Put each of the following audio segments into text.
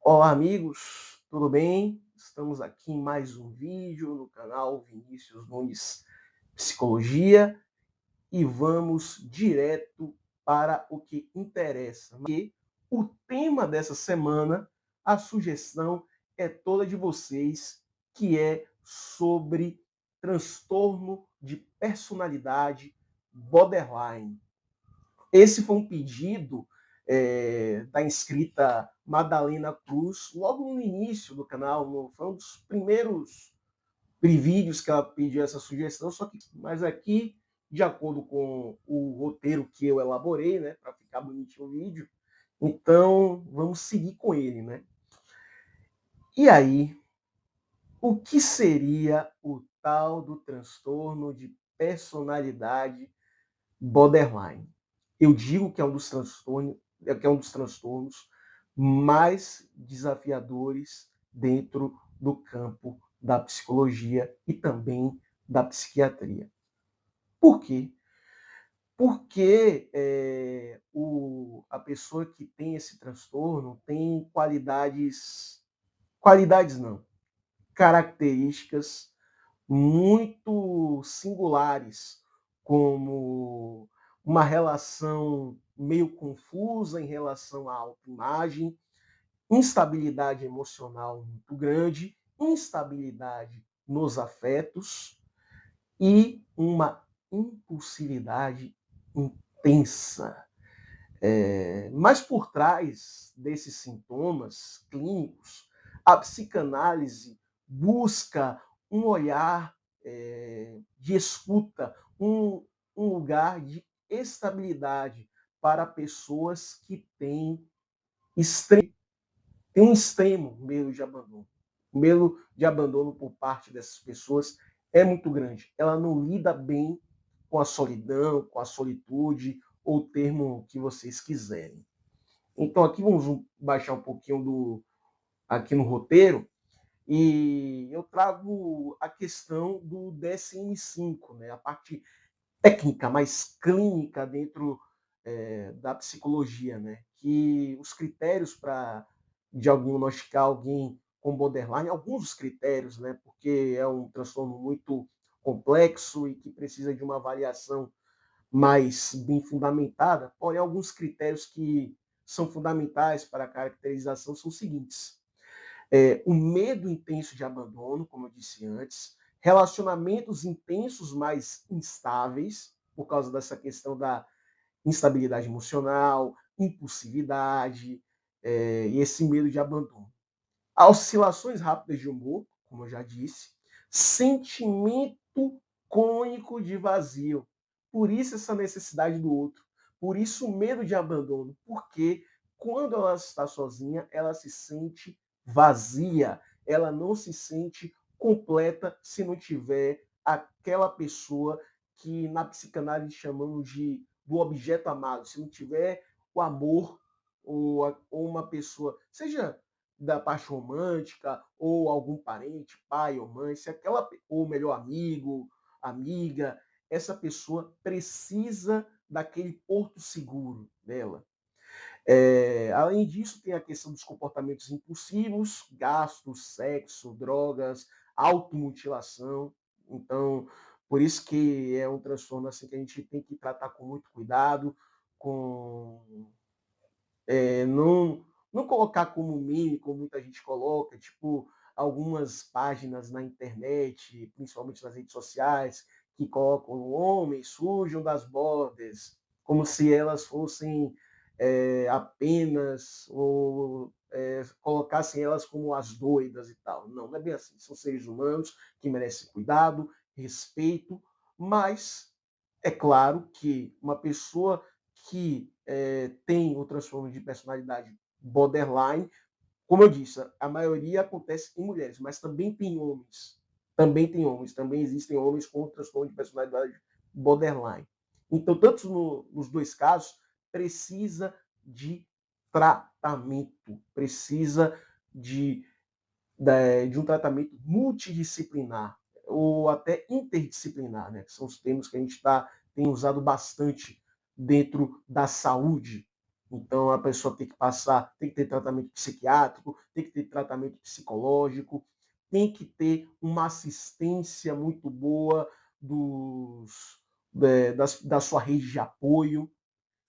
Olá, amigos, tudo bem? Estamos aqui em mais um vídeo no canal Vinícius Nunes Psicologia e vamos direto para o que interessa. Que o tema dessa semana, a sugestão é toda de vocês, que é sobre transtorno de personalidade borderline. Esse foi um pedido da inscrita Madalena Cruz, logo no início do canal, foi um dos primeiros vídeos que ela pediu essa sugestão, mas aqui, de acordo com o roteiro que eu elaborei, né, para ficar bonitinho o vídeo, então vamos seguir com ele, né? E aí, o que seria o tal do transtorno de personalidade borderline? Eu digo que é um dos transtornos mais desafiadores dentro do campo da psicologia e também da psiquiatria. Por quê? Porque a pessoa que tem esse transtorno tem qualidades não, características muito singulares, como uma relação meio confusa em relação à autoimagem, instabilidade emocional muito grande, instabilidade nos afetos e uma impulsividade intensa. Mas por trás desses sintomas clínicos, a psicanálise busca um olhar de escuta, um lugar de estabilidade para pessoas que têm um extremo medo de abandono. O medo de abandono por parte dessas pessoas é muito grande. Ela não lida bem com a solidão, com a solitude, ou o termo que vocês quiserem. Então aqui vamos baixar um pouquinho aqui no roteiro e eu trago a questão do DSM-5, né? A parte técnica, mais clínica dentro da psicologia, né? Que os critérios para diagnosticar alguém com borderline, alguns dos critérios, né? Porque é um transtorno muito complexo e que precisa de uma avaliação mais bem fundamentada, porém alguns critérios que são fundamentais para a caracterização são os seguintes: o medo intenso de abandono, como eu disse antes, relacionamentos intensos mais instáveis, por causa dessa questão da instabilidade emocional, impulsividade e esse medo de abandono. Oscilações rápidas de humor, como eu já disse, sentimento crônico de vazio. Por isso essa necessidade do outro. Por isso o medo de abandono. Porque quando ela está sozinha, ela se sente vazia. Ela não se sente completa se não tiver aquela pessoa que na psicanálise chamamos do objeto amado. Se não tiver o amor ou uma pessoa, seja da parte romântica, ou algum parente, pai ou mãe, se aquela, ou melhor amigo, amiga, essa pessoa precisa daquele porto seguro dela. Além disso, tem a questão dos comportamentos impulsivos, gastos, sexo, drogas, automutilação. Então, por isso que é um transtorno assim que a gente tem que tratar com muito cuidado, com não colocar como meme, como muita gente coloca, tipo algumas páginas na internet, principalmente nas redes sociais, que colocam homens sujam das bordas, como se elas fossem apenas, ou colocassem elas como as doidas e tal. Não, não é bem assim. São seres humanos que merecem cuidado, respeito, mas é claro que uma pessoa que tem o transtorno de personalidade borderline, como eu disse, a maioria acontece em mulheres, mas também tem homens. Também tem homens, também existem homens com transtorno de personalidade borderline. Então, tanto nos dois casos, precisa de tratamento, precisa de, de um tratamento multidisciplinar ou até interdisciplinar, né? Que são os termos que a gente tem usado bastante dentro da saúde. Então, a pessoa tem que ter tratamento psiquiátrico, tem que ter tratamento psicológico, tem que ter uma assistência muito boa da sua rede de apoio.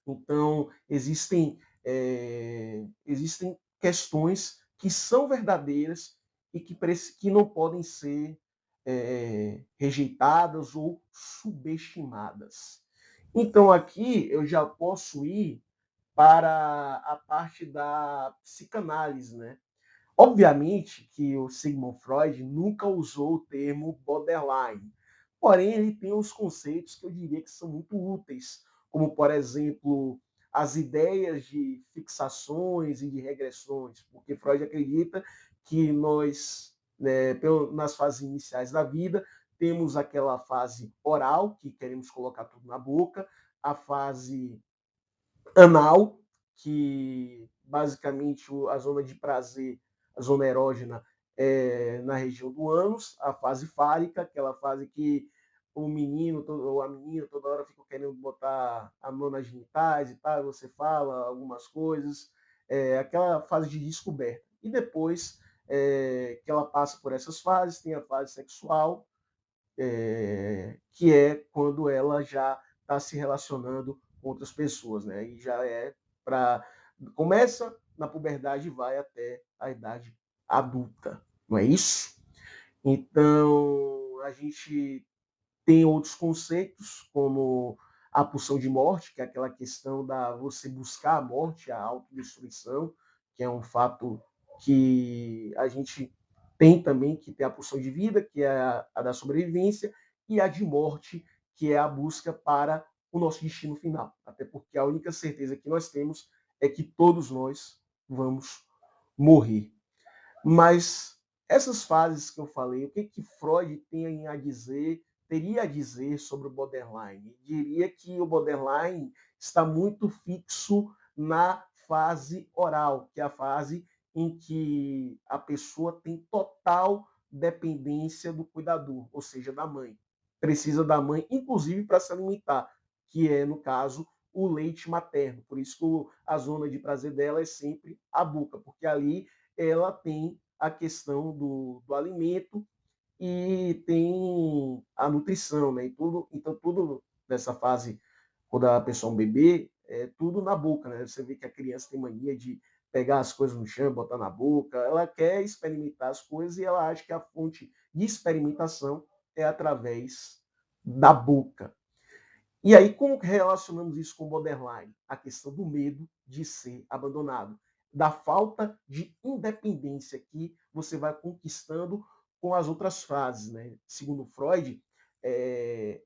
Então, existem questões que são verdadeiras e que não podem ser rejeitadas ou subestimadas. Então, aqui eu já posso ir para a parte da psicanálise, né? Obviamente que o Sigmund Freud nunca usou o termo borderline, porém ele tem os conceitos que eu diria que são muito úteis, como, por exemplo, as ideias de fixações e de regressões, porque Freud acredita que nós, né, nas fases iniciais da vida, temos aquela fase oral, que queremos colocar tudo na boca, a fase anal, que basicamente a zona de prazer, a zona erógena, é na região do ânus, a fase fálica, aquela fase que o menino ou a menina toda hora fica querendo botar a mão nas genitais e tal, você fala algumas coisas, aquela fase de descoberta. E depois que ela passa por essas fases, tem a fase sexual, que é quando ela já está se relacionando com outras pessoas, né? E já é para começa na puberdade e vai até a idade adulta, não é isso? Então a gente tem outros conceitos como a pulsão de morte, que é aquela questão da você buscar a morte, a autodestruição, que é um fato que a gente tem também que ter a pulsão de vida, que é a da sobrevivência, e a de morte, que é a busca para o nosso destino final. Até porque a única certeza que nós temos é que todos nós vamos morrer. Mas essas fases que eu falei, o que Freud teria a dizer sobre o borderline? Diria que o borderline está muito fixo na fase oral, que é a fase em que a pessoa tem total dependência do cuidador, ou seja, da mãe. Precisa da mãe, inclusive para se alimentar, que é, no caso, o leite materno. Por isso que a zona de prazer dela é sempre a boca, porque ali ela tem a questão do alimento e tem a nutrição, né? E tudo, então, tudo nessa fase, quando a pessoa é um bebê, é tudo na boca, né? Você vê que a criança tem mania de pegar as coisas no chão, botar na boca, ela quer experimentar as coisas e ela acha que a fonte de experimentação é através da boca. E aí, como relacionamos isso com o borderline? A questão do medo de ser abandonado, da falta de independência que você vai conquistando com as outras fases. Né? Segundo Freud,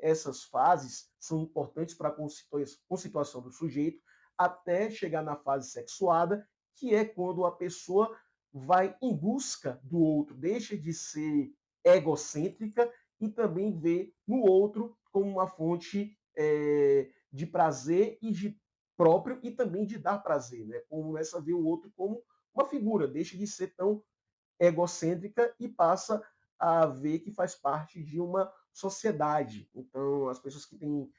essas fases são importantes para a constituição do sujeito até chegar na fase sexuada, que é quando a pessoa vai em busca do outro, deixa de ser egocêntrica e também vê no outro como uma fonte de prazer e de próprio e também de dar prazer, né? Começa a ver o outro como uma figura, deixa de ser tão egocêntrica e passa a ver que faz parte de uma sociedade. Então, as pessoas que têm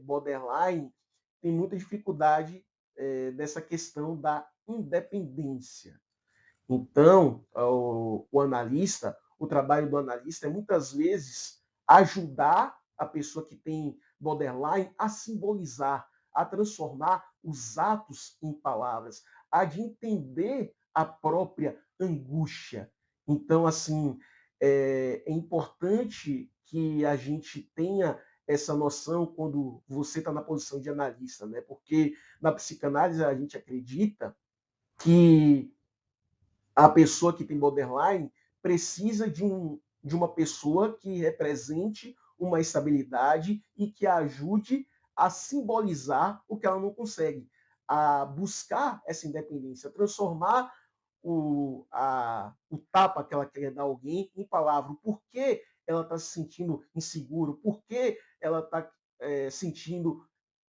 borderline têm muita dificuldade dessa questão da independência. Então, o analista, o trabalho do analista é muitas vezes ajudar a pessoa que tem borderline a simbolizar, a transformar os atos em palavras, a de entender a própria angústia. Então, assim, é importante que a gente tenha essa noção quando você está na posição de analista, né? Porque na psicanálise a gente acredita que a pessoa que tem borderline precisa de uma pessoa que represente uma estabilidade e que a ajude a simbolizar o que ela não consegue, a buscar essa independência, transformar o tapa que ela quer dar a alguém em palavra, por que ela está se sentindo inseguro, por que ela está sentindo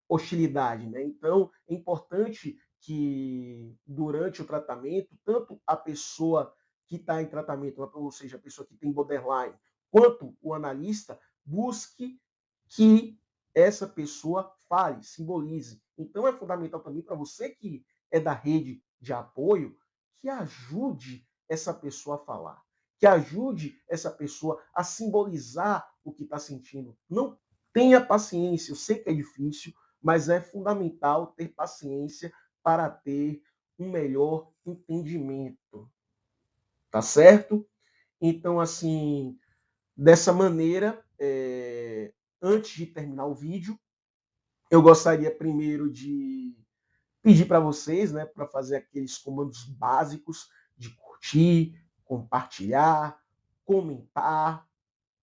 hostilidade. Né? Então, é importante que durante o tratamento, tanto a pessoa que está em tratamento, ou seja, a pessoa que tem borderline, quanto o analista, busque que essa pessoa fale, simbolize. Então é fundamental também para você que é da rede de apoio, que ajude essa pessoa a falar, que ajude essa pessoa a simbolizar o que está sentindo. Não tenha paciência, eu sei que é difícil, mas é fundamental ter paciência para ter um melhor entendimento, tá certo? Então, assim, dessa maneira, antes de terminar o vídeo, eu gostaria primeiro de pedir para vocês, né, para fazer aqueles comandos básicos de curtir, compartilhar, comentar,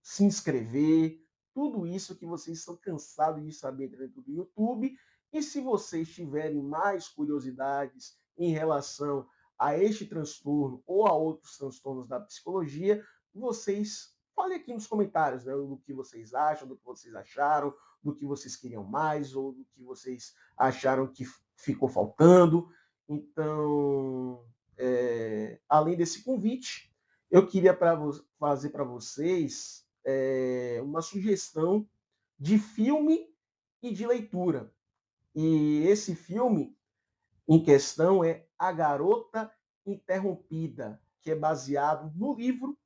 se inscrever, tudo isso que vocês estão cansados de saber dentro do YouTube. E se vocês tiverem mais curiosidades em relação a este transtorno ou a outros transtornos da psicologia, vocês falem aqui nos comentários, né, do que vocês acham, do que vocês acharam, do que vocês queriam mais ou do que vocês acharam que ficou faltando. Então, além desse convite, eu queria fazer para vocês uma sugestão de filme e de leitura. E esse filme em questão é A Garota Interrompida, que é baseado no livro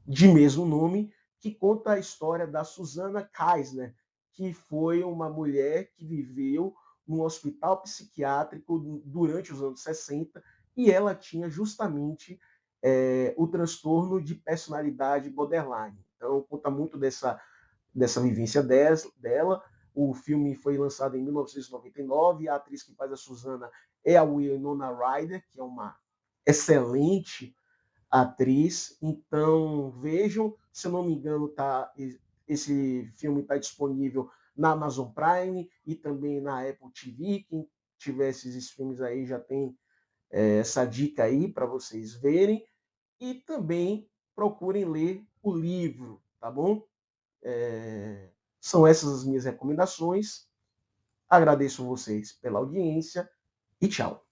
de mesmo nome, que conta a história da Susana Kaisner, que foi uma mulher que viveu num hospital psiquiátrico durante os anos 60 e ela tinha justamente o transtorno de personalidade borderline. Então, conta muito dessa vivência dela. O filme foi lançado em 1999 e a atriz que faz a Susana é a Winona Ryder, que é uma excelente atriz. Então, vejam, se eu não me engano, esse filme está disponível na Amazon Prime e também na Apple TV. Quem tivesse esses filmes aí já tem essa dica aí para vocês verem. E também procurem ler o livro, tá bom? São essas as minhas recomendações. Agradeço vocês pela audiência e tchau.